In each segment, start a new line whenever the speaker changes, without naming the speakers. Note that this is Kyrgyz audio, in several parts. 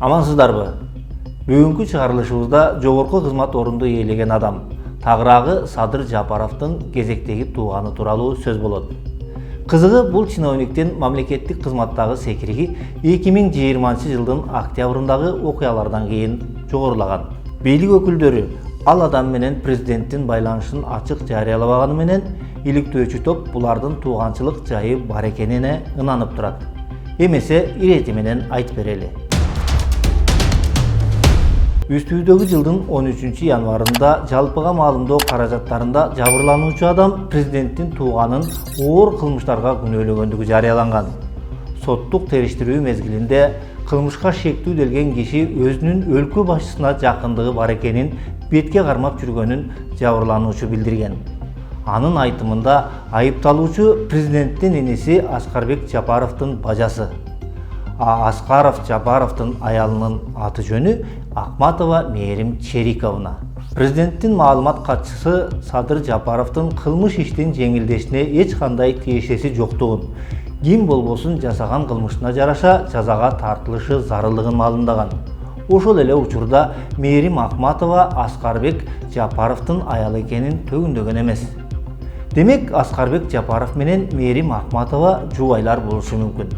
Амансыздарбы? Бүгүнкү чыгарылышыбызда жогорку кызмат орунду ээлеген адам, тагыраагы Садыр Жапаровдун кезектеги тууганы тууралуу сөз болот. Кызыгы бул чиновниктин мамлекеттик кызматтагы секириги 2020-жылдын октябрындагы окуялардан кийин жогорулаган. Бийлик өкүлдөрү ал адам менен президенттин байланышын ачык жарыялабаганы менен иликтөөчү топ булардын тууганчылык жайы бар экенине ынанып турат. Эмесе ирети менен айтып берели. Үстүбүздөгү жылдын 13 январында жалпыга маалымдоо каражаттарында жабырлануучу адам президенттин тууганын оор кылмыштарга күнөөлөгөндүгү жарыяланган. Соттук териштирүү мезгилинде кылмышка шектүү делген киши өзүнүн өлкө башчысына жакындыгы бар экенин бетке кармап жүргөнүн жабырлануучу билдирген. Анын айтымында айыпталуучу президенттин иниси Аскарбек Жапаровдун бажасы. Аскаров Жапаровдун аялынын аты жөнү Акматова Мээрим Чериковна. Президенттин маалымат катчысы Садыр Жапаровдун кылмыш иштин жеңилдешине эч кандай тиешеси жоктугун, ким болбосун жасаган кылмышына жараша жазага тартылышы зарылдыгын маалымдаган. Ошол эле учурда Мээрим Акматова Аскарбек Жапаровдун аялы экенин төгүндөгөн эмес. Демек, Аскарбек Жапаров менен Мээрим Акматова жубайлар болушу мүмкүн.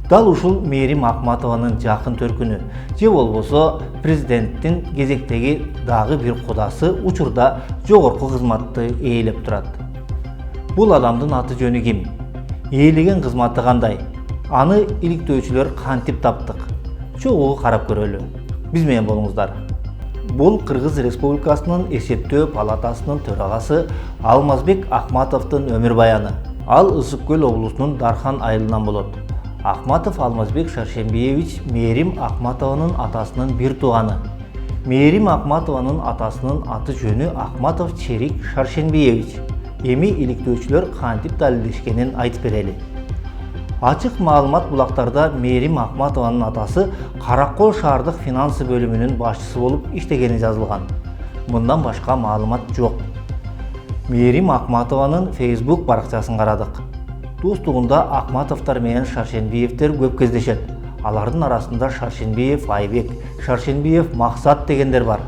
Дал ушул Мээрим Акматованын жакын төркүнү, же болбосо президенттин кезектеги дагы бир кудасы учурда жогорку кызматты ээлеп турат. Бул адамдын аты жөнү ким? Ээлеген кызматы кандай? Аны иликтөөчүлөр кантип таптык? Чогуу карап көрөлү. Биз менен болуңуздар. Бул Кыргыз Республикасынын эсептөө палатасынын төрагасы Алмазбек Акматовдун өмүр баяны. Ал Ысык Көл облусунун Дархан айылынан болот. Акматов Алмазбек Шаршембиевич Мээрим Акматованын атасынын бир тууганы. Мээрим Акматованын атасынын аты жөнү Акматов Черик Шаршембиевич. Эми иликтөөчүлөр кантип далилдешкенин айтып берели. Ачык маалымат булактарда Мээрим Акматованын атасы Каракол шаардык финансы бөлүмүнүн башчысы болуп иштегени жазылган. Мындан башка маалымат жок. Мээрим Акматованын Facebook баракчасын карадык. Достугунда Акматовдор менен Шаршенбиевдер көп кездешет. Алардын арасында Шаршенбиев Айбек, Шаршенбиев Максат дегендер бар.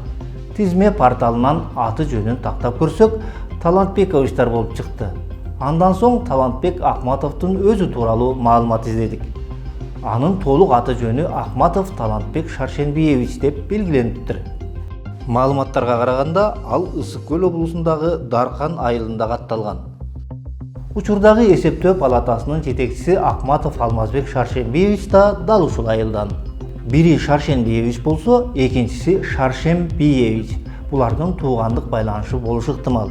Тизме порталынан аты жөнүн тактап көрсөк, Талантбековичтер болуп чыкты. Андан соң Талантбек Акматовдун өзү тууралуу маалымат издедик. Анын толук аты жөнү Акматов Талантбек Шаршенбиевич деп белгилениптир. Маалыматтарга караганда, ал Ысык Көл облусундагы Дархан айылында катталган. Учурдагы эсептөө палатасынын жетекчиси Акматов Алмазбек Шаршембиевич да дал ушул айылдан. Бири Шаршенбиевич болсо, экинчиси Шаршембиевич. Булардын туугандык байланышы болушу ыктымал.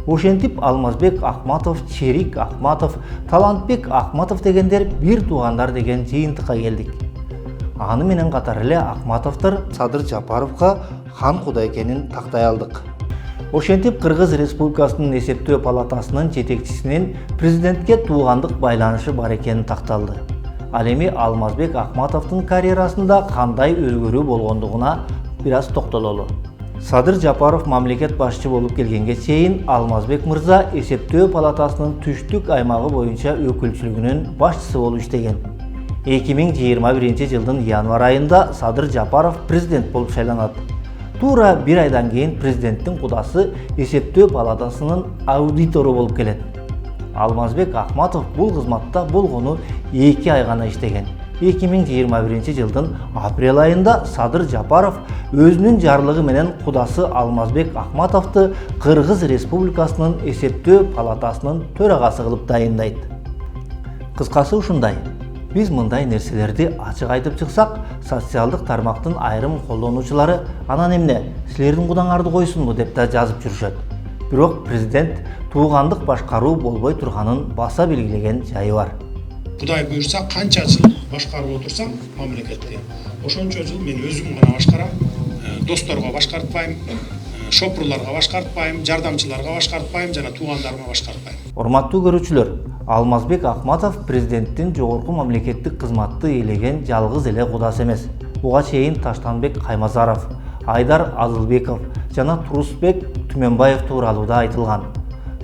Ошентип Алмазбек Акматов, Черик Акматов, Талантбек Акматов дегендер бир туугандар деген жыйынтыкка келдик. Аны менен катар эле Акматовдор Садыр Жапаровго хан кудай экенин тактай алдык. Ошентип Кыргыз Республикасынын эсептөө палатасынын жетекчисинин президентке туугандык байланышы бар экени такталды. Ал эми Алмазбек Акматовдун карьерасында кандай өзгөрүү болгондугуна бир аз токтололу. Садыр Жапаров мамлекет башчы болуп келгенге чейин Алмазбек мырза эсептөө палатасынын түштүк аймагы боюнча өкүлчүлүгүнүн башчысы болуп иштеген. 2021-жылдын январь айында Садыр Жапаров президент болуп шайланат. Туура бир айдан кийин президенттин кудасы эсептөө палатасынын аудитору болуп келет. Алмазбек Акматов бул кызматта болгону 2 ай гана иштеген. 2021-жылдын апрель айында Садыр Жапаров өзүнүн жарлыгы менен кудасы Алмазбек Акматовду Кыргыз Республикасынын эсептөө палатасынын төрагасы кылып дайындайт. Кыскасы ушундай. Биз мындай нерселерди ачык айтып чыксак, социалдык тармактын айрым колдонуучулары анан эмне, силердин кудаңарды койсунбу деп да жазып жүрүшөт. Бирок президент туугандык башкаруу болбой турганын баса белгилеген жайы бар.
Кудай буйрса, канча жыл башкарып отурсам мамлекетти, ошончо жыл мен өзүм гана башкарам, досторго башкартпайм, шопурларга башкартпайм, жардамчыларга башкартпайм жана туугандарыма башкартпайм.
Урматтуу көрүүчүлөр, Алмазбек Акматов президенттин жогорку мамлекеттик кызматты ээлеген жалгыз эле кудасы эмес. Буга чейин Таштанбек Каймазаров, Айдар Азылбеков жана Турусбек Түмөнбаев тууралуу да айтылган.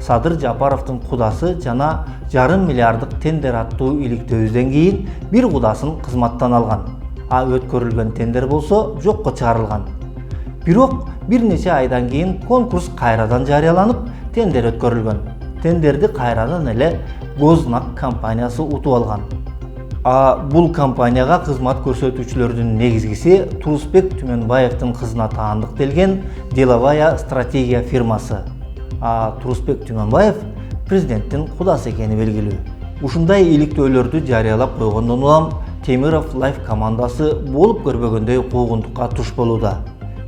Садыр Жапаровдун кудасы жана 5,5 миллиарддык тендер аттуу иликтөөбүздөн кийин бир кудасын кызматтан алган. өткөрүлгөн тендер болсо жокко чыгарылган. Бирок бир нече айдан кийин конкурс кайрадан жарыяланып, тендер өткөрүлгөн. Тендерди кайрадан эле Гознак компаниясы утуп алган. Бул компанияга кызмат көрсөтүүчүлөрдүн негизгиси Турусбек Түмөнбаевдин кызына таандык делген Деловая стратегия фирмасы. Турусбек Түмөнбаев президенттин кудасы экени белгилүү. Ушундай иликтөөлөрдү жарыялап койгондон улам Темиров Life командасы болуп көрбөгөндөй куугунтукка туш болууда.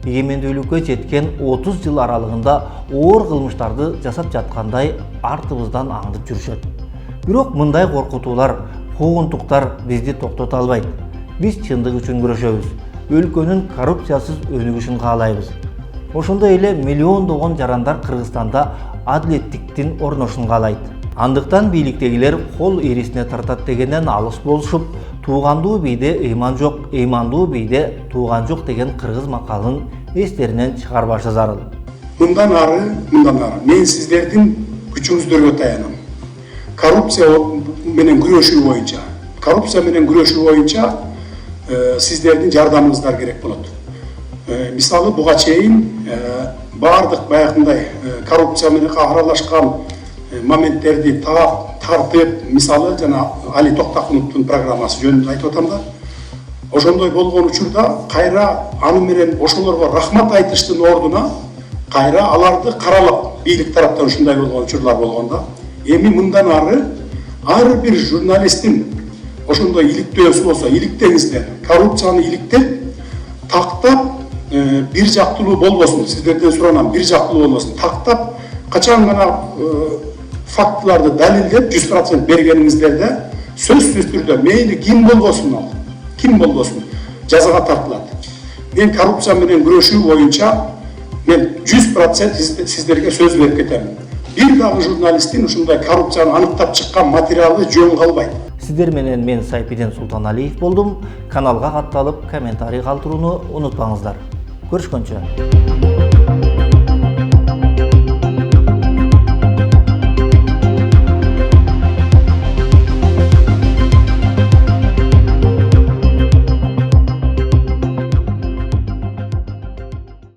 Эгемендүүлүккө жеткен 30 жыл аралыгында оор кылмыштарды жасап жаткандай артыбыздан аңдып жүрүшөт. Бирок мындай коркутуулар, куугунтуктар бизди токтото албайт. Биз чындык үчүн күрөшөбүз. Өлкөнүн коррупциясыз өнүгүшүн каалайбыз. Ошондой эле миллиондогон жарандар Кыргызстанда адилеттиктин орношун каалайт. Андыктан бийликтегилер кол эрисине тартат дегенден алыс болушуп, туугандуу бийде ыйман жок, ыймандуу бийде тууган жок деген кыргыз макалын эстеринен чыгарбашы зарыл.
Мындан ары мен сиздердин күчүңүздөргө таянам. Коррупция менен күрөшүү боюнча сиздердин жардамыңыздар керек болот. Мисалы буга чейин баардык баягындай коррупция менен аралашкан моменттерди тартып, мисалы жана Али Токтакуновдун программасы жөнүндө айтып атам да. Ошондой болгон учурда кайра аны менен ошолорго рахмат айтыштын ордуна кайра аларды каралап бийлик тараптан ушундай болгон учурлар болгондо эми мындан ар бир журналисттин ошондой иликтөөсү болсо иликтеңиздер, коррупцияны иликтеп тактап бир жактылуу болбосун, сиздерден суранам, бир жактылуу болбосун, тактап качан гана фактыларды далилдеп 100% бергениңиздерде сөзсүз түрдө мейли ким болбосун жазага тартылат. Мен коррупция менен күрөшүү боюнча мен 100% сиздерге сөз берип кетем. Бир дагы журналисттин ушундай коррупцияны аныктап чыккан материалы жөн калбайт.
Сиздер менен мен Сайпиден Султаналиев болдум. Каналга катталып, комментарий калтырууну унутпаңыздар. Көрүшкөнчө.